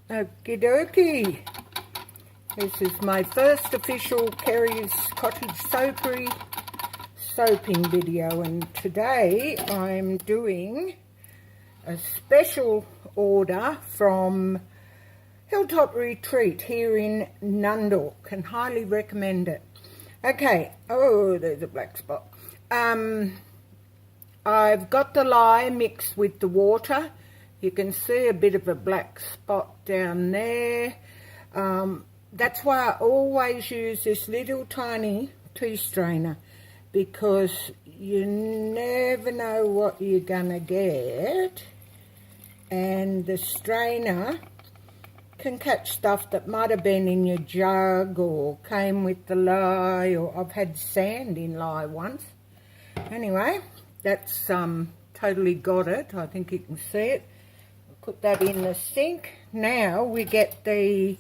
Okie dokie. This is my first official Kerry's Cottage Soapery soaping video, and today I'm doing a special order from Hilltop Retreat here in Nundle. Can highly recommend it. Okay, oh, there's a black spot. I've got the lye mixed with the water. You can see a bit of a black spot down there. That's why I always use this little tiny tea strainer, because you never know what you're gonna get, and the strainer can catch stuff that might have been in your jug or came with the lye, or I've had sand in lye once. Anyway, that's totally got it. I think you can see it. Put that in the sink. Now we get the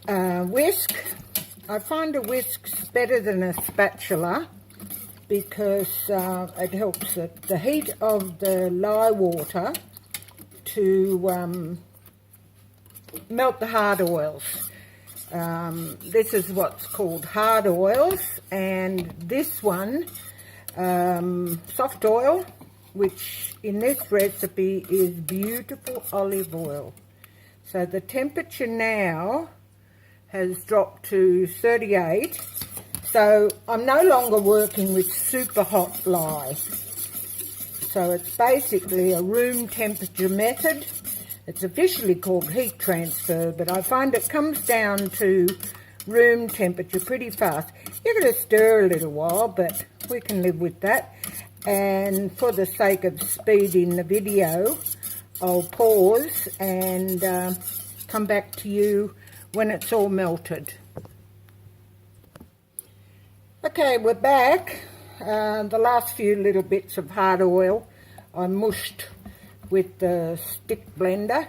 whisk. I find a whisk's better than a spatula because it helps the heat of the lye water to melt the hard oils. This is what's called hard oils, and this one, soft oil, which in this recipe is beautiful olive oil. So the temperature now has dropped to 38. So I'm no longer working with super hot lye. So it's basically a room temperature method. It's officially called heat transfer, but I find it comes down to room temperature pretty fast. You're going to stir a little while, but we can live with that. And for the sake of speed in the video, I'll pause and come back to you when it's all melted. Okay, we're back. The last few little bits of hard oil I mushed with the stick blender.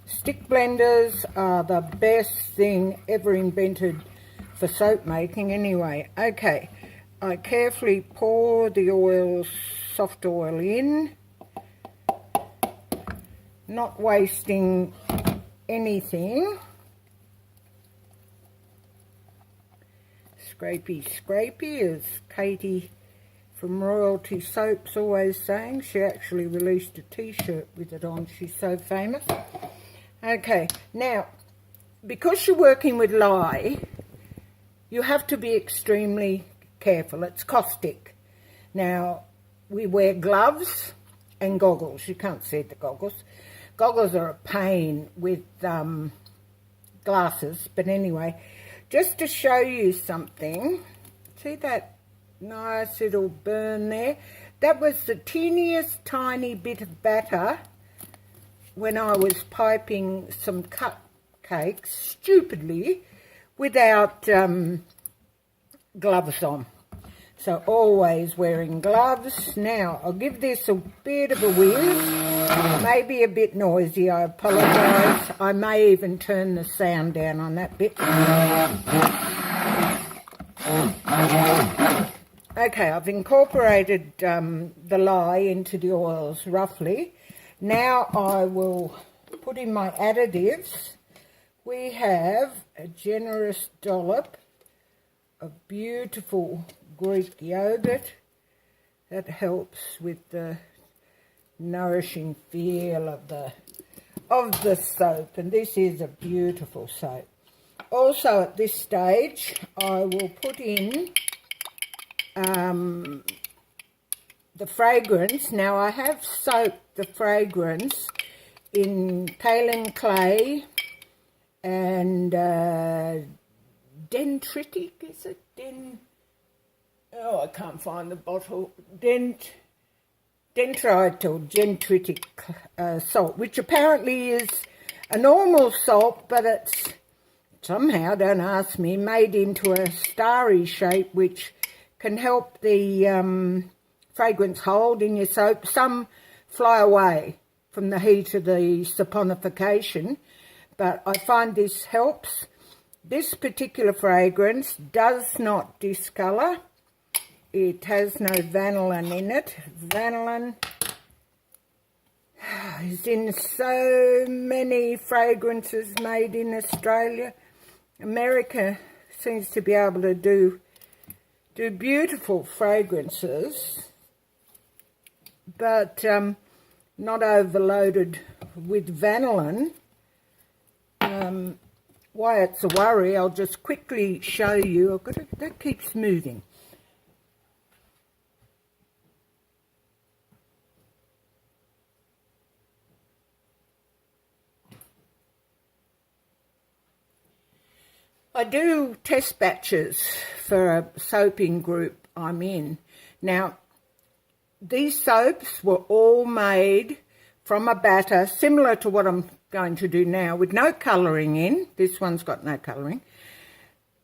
Stick blenders are the best thing ever invented for soap making anyway. Okay, I carefully pour the oil, soft oil in, not wasting anything. Scrapey, scrapey, as Katie from Royalty Soap's always saying. She actually released a t-shirt with it on. She's so famous. Okay, now, because you're working with lye, you have to be extremely careful. It's caustic. Now, we wear gloves and goggles. You can't see the goggles. Goggles are a pain with glasses, but anyway, just to show you something, see that nice little burn there? That was the teeniest tiny bit of batter when I was piping some cupcakes, stupidly, without gloves on. So always wearing gloves. Now, I'll give this a bit of a whiz, maybe a bit noisy, I apologise. I may even turn the sound down on that bit. Okay, I've incorporated the lye into the oils roughly. Now I will put in my additives. We have a generous dollop of beautiful Greek yogurt. That helps with the nourishing feel of the soap, and this is a beautiful soap. Also at this stage I will put in the fragrance. Now I have soaked the fragrance in Kaolin clay and Dentritic, is it? Oh, I can't find the bottle. Dentrite or Dentritic salt, which apparently is a normal salt, but it's somehow, don't ask me, made into a starry shape, which can help the fragrance hold in your soap. Some fly away from the heat of the saponification, but I find this helps. This particular fragrance does not discolour. It has no vanillin in it. Vanillin is in so many fragrances made in Australia. America seems to be able to do beautiful fragrances, but not overloaded with vanillin. Why it's a worry, I'll just quickly show you. That keeps moving. I do test batches for a soaping group I'm in. Now, these soaps were all made from a batter similar to what I'm going to do now, with no colouring in. This one's got no colouring.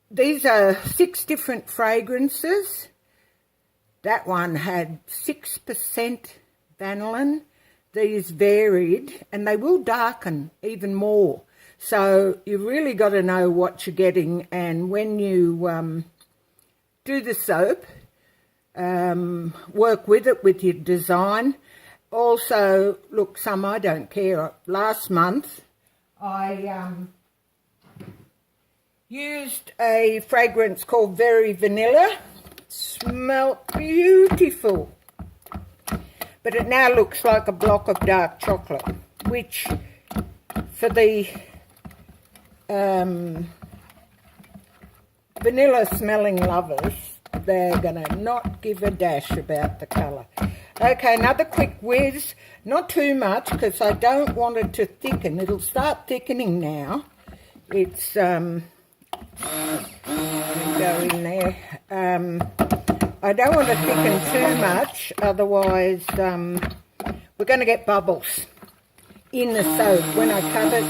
These are 6 different fragrances. That one had 6% vanillin. These varied, and they will darken even more. So you've really got to know what you're getting, and when you do the soap, work with it with your design. Also, look, some I don't care. Last month I used a fragrance called Very Vanilla. Smelled beautiful. But it now looks like a block of dark chocolate, which for the vanilla smelling lovers, they're going to not give a dash about the colour. Okay, another quick whiz, not too much because I don't want it to thicken. It'll start thickening now. It's, go in there. I don't want to thicken too much, otherwise we're going to get bubbles in the soap. When I cut it,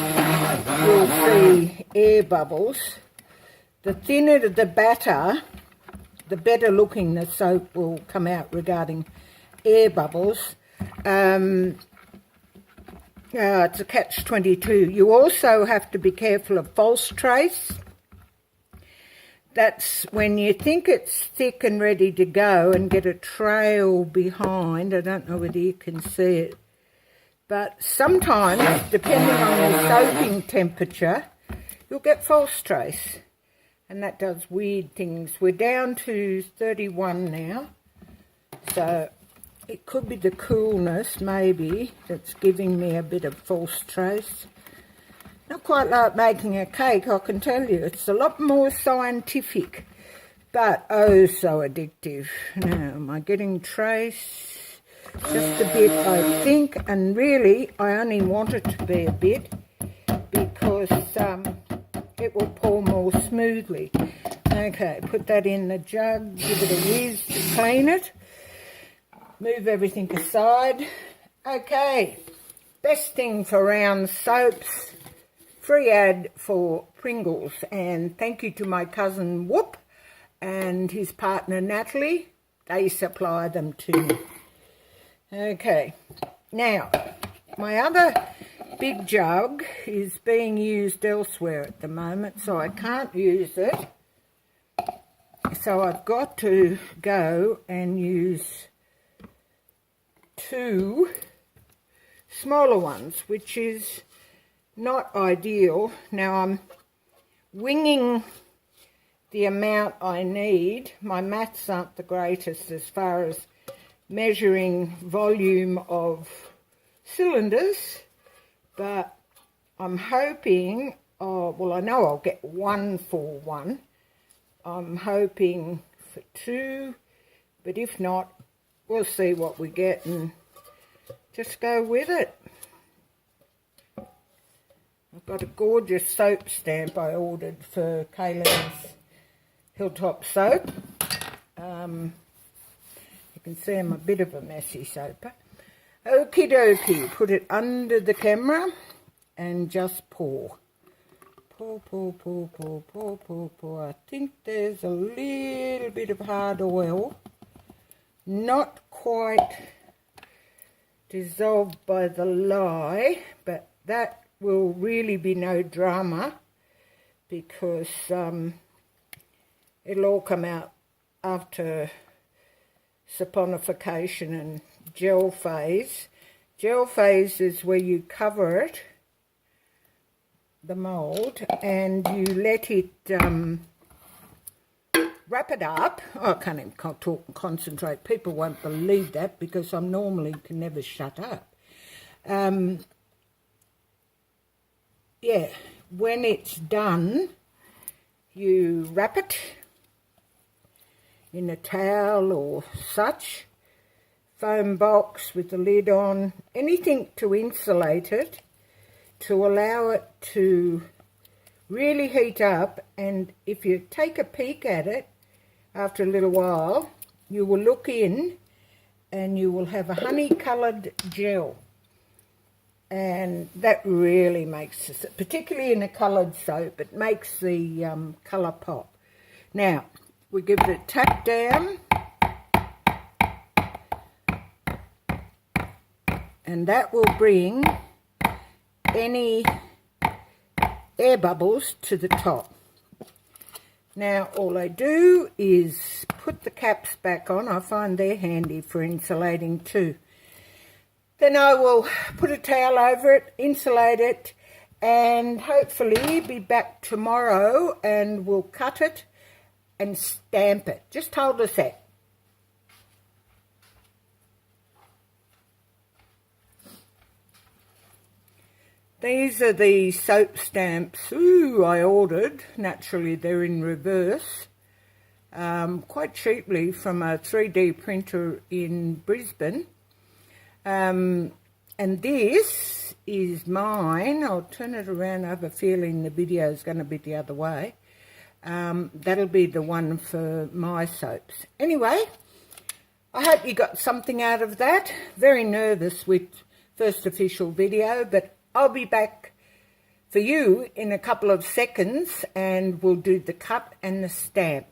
you'll see air bubbles. The thinner the batter, the better looking the soap will come out regarding air bubbles. It's a catch-22. You also have to be careful of false trace. That's when you think it's thick and ready to go and get a trail behind. I don't know whether you can see it. But sometimes, depending on your soaping temperature, you'll get false trace. And that does weird things. We're down to 31 now. So it could be the coolness, maybe, that's giving me a bit of false trace. Not quite like making a cake, I can tell you. It's a lot more scientific, but oh so addictive. Now, am I getting trace? Just a bit, I think, and really I only want it to be a bit because it will pour more smoothly. Okay, put that in the jug, give it a whiz to clean it. Move everything aside. Okay, best thing for round soaps, free ad for Pringles, and thank you to my cousin Whoop and his partner Natalie. They supply them to me. Okay, now my other big jug is being used elsewhere at the moment, so I can't use it. So I've got to go and use 2 smaller ones, which is not ideal. Now I'm winging the amount I need. My maths aren't the greatest as far as measuring volume of cylinders, but I'm hoping, well, I know I'll get 1 for 1. I'm hoping for 2, but if not, we'll see what we get and just go with it. I've got a gorgeous soap stamp I ordered for Kaolin's Hilltop soap. You can see I'm a bit of a messy soaper. Okie dokie, put it under the camera and just pour. Pour, pour, pour, pour, pour, pour, pour. I think there's a little bit of hard oil. Not quite dissolved by the lye, but that will really be no drama because it'll all come out after saponification and gel phase. Gel phase is where you cover it, the mould, and you let it wrap it up. Oh, I can't even talk and concentrate. People won't believe that because I normally can never shut up. Yeah, when it's done, you wrap it in a towel or such, foam box with the lid on, anything to insulate it, to allow it to really heat up. And if you take a peek at it after a little while, you will look in and you will have a honey-coloured gel. And that really makes, particularly in a coloured soap, it makes the colour pop. Now, we give it a tap down, and that will bring any air bubbles to the top. Now, all I do is put the caps back on. I find they're handy for insulating too. Then I will put a towel over it, insulate it, and hopefully be back tomorrow and we'll cut it and stamp it. Just hold a sec. These are the soap stamps I ordered. Naturally, they're in reverse. Quite cheaply from a 3D printer in Brisbane. And this is mine. I'll turn it around. I have a feeling the video is going to be the other way. That'll be the one for my soaps. Anyway, I hope you got something out of that. Very nervous with first official video, but I'll be back for you in a couple of seconds and we'll do the cut and the stamp.